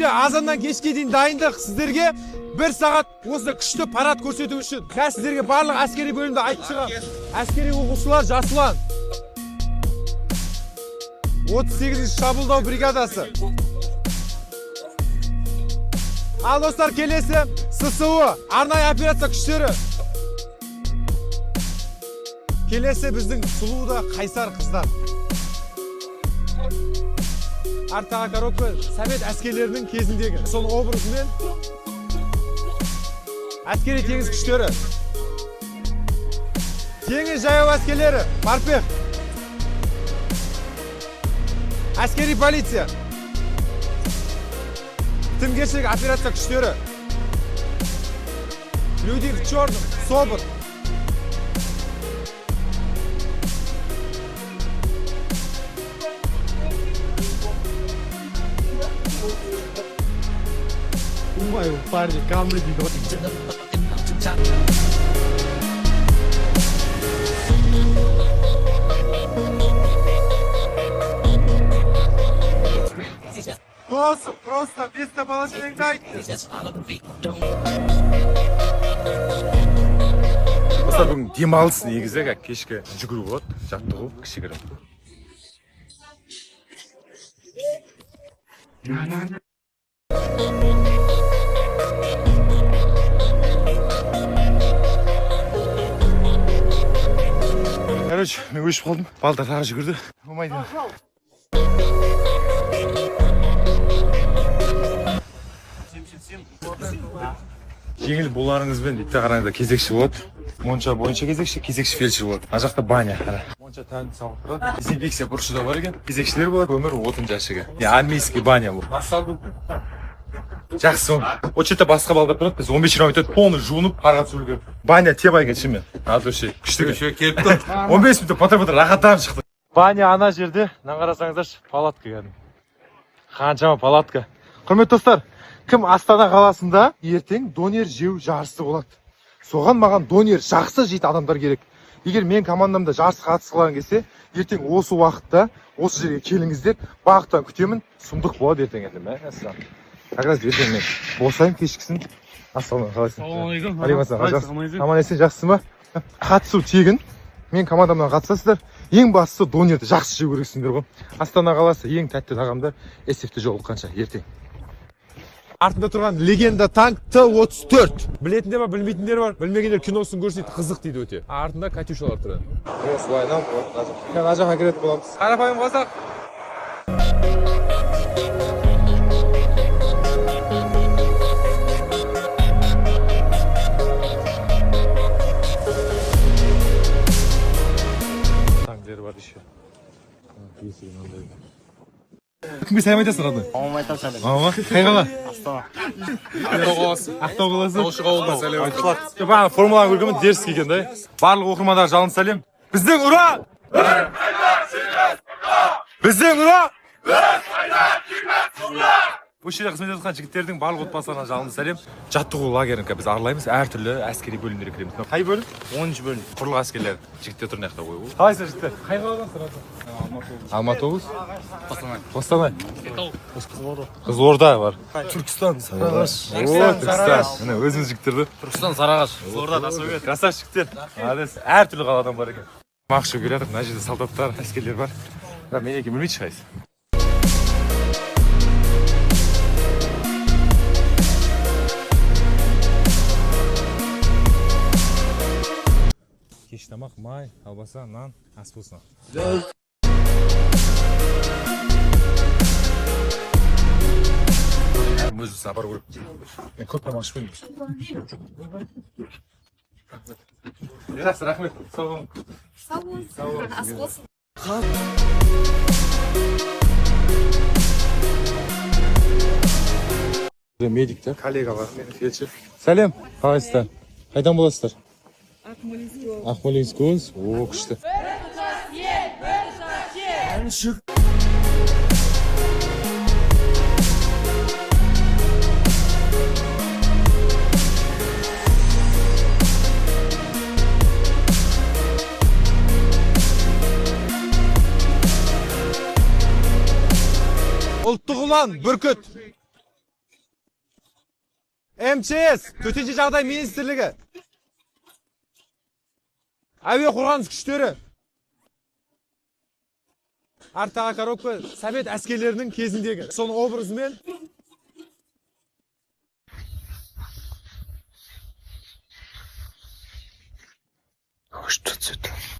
Азандан кешке дейін дайындық сіздерге 1 сағат осы күшті парад көрсету үшін. Қазір сіздерге барлық әскери бөлімді айтып шығам. Әскери оқушылар жас ұлан 38-ші шабуылдау бригадасы. Ал достар, келесі ССО арнайы операция күштері. Келесі біздің сұлу да қайсар қыздар. Артаға коробка совет әскерлерінің кезіндегі сол образымен әскери теңіз күштері, теңіз жаяу әскерлері, морпех, әскери полиция, бітімгершілік операция күштері, люди в черном, собор. Ой, парни, камни бегут. Просто место положения дайте. Достар, бүгін демалыс негізі кешкі жүгіру болады, жаттығу кішігірім. Короче, мен өшіп қалдым. Балдар тағы жүгірді. Болмайды. Жеңіл боларыңызбен дейді қараңызда кезекші болады. Монша бойынша кезекші фельдшер болады. Ана жақта баня. Монша тәнді салып тұрады. Дезинфекция бұрышы да бар екен. Кезекшілер болады, көмір отын жәшігі. Армейский баня бұл. Жақсы ол. О жерде басқа балдар тұрады. Біз 15-20 минут полный жуынып, қарға түсірілген. Баня тебай кетші мен. Атөше, күштігі. Келіп тұр. 15 минут патыр-патыр рахаттанып шықты. Баня ана жерде, мына қарасаңыздаршы, палатка кәдімгі. Қаншама палатка. Құрметті достар, кім Астана қаласында ертең донер жеу жарысы болады. Соған маған донер жақсы жейтін адамдар керек. Егер мен командамда жарыс қатысқыларың келсе, ертең осы уақытта осы жерге келіңіздер. Бағыттан күтемін. Сұмдық болады ертең енді. Как раз ертең мен босаймын кешкісін. Ассалаумағалейкум, қалайсың? Ассалаумағалейкум. Аман-есен, жақсысың ба? Қатысу тегін. Мен командамнан қатысасыздар. Ең бастысы донерді жақсы жеу керексіңдер ғой. Астана қаласы ең тәтті тағамдар. SF-те жолыққанша ертең. Артында тұрған легенда танк Т-34. Білетіндер бар, білмейтіндер бар. Білмегендер киносын көрсейді, қызық дейді өте. Артында катюшалар тұрады. Осылайынан болады. Ана жаққа кіретін боламыз. Қарапайым қазақ. Танктер бар еще. Кімге сәлем айтасың, Радой? Мамама айтам сәлем. Мама, қай қала? Астана. Ақтау қаласы. Таушық ауылдан сәлем айтам. Бағана формуланы көргенмін, дерсік екен да. Барлық оқырмандарға жалынды сәлем. Біздің ұра! Біздің ұра! Бұл жерде қызмет еткен жігіттердің барлық отбасыларына жалынды сәлем. Жаттығу лагерін біз аралаймыз, әртүрлі әскери бөлімдерге кіреміз. Қай бөлім? 10-ші бөлім. Құрлық әскерлер. Жігіттер тұрын яқта қойып. Қалайсыздар жігіттер? Қай қаладан? Алматы облыс? Қостанай. Қызылорда бар. Түркістан, Сарыағаш. Түркістан. Міне өзіміз жігіттерді. Түркістан, Сарыағаш. Қызылорда, Тасөбет. Красавчик жігіттер. Әртүрлі қаладан бар екен. Мақшы келе жатыр, мына жерде солдаттар, әскерлер бар. Мен екен білмейді шығайсыз. Кеш тамақ, май, колбаса, нан, ас болсын. Өзі сапар көріп. Мен көп тамақ ішпеймін. Жақсы, рахмет. Сау болың. Сау болсын. Ас болсын. Медик та, коллегалар, фельдшер. Сәлем, қалайсыздар? Қайдан боласыздар? Ақмолинск облыс. О, күшті. Ұлттық ұлан, бүркіт. МЧС, төтенше жағдай министрлігі. Әуе қорғаныс күштері. Арттағы коробка совет әскерлерінің кезіндегі. Соның образымен Что это?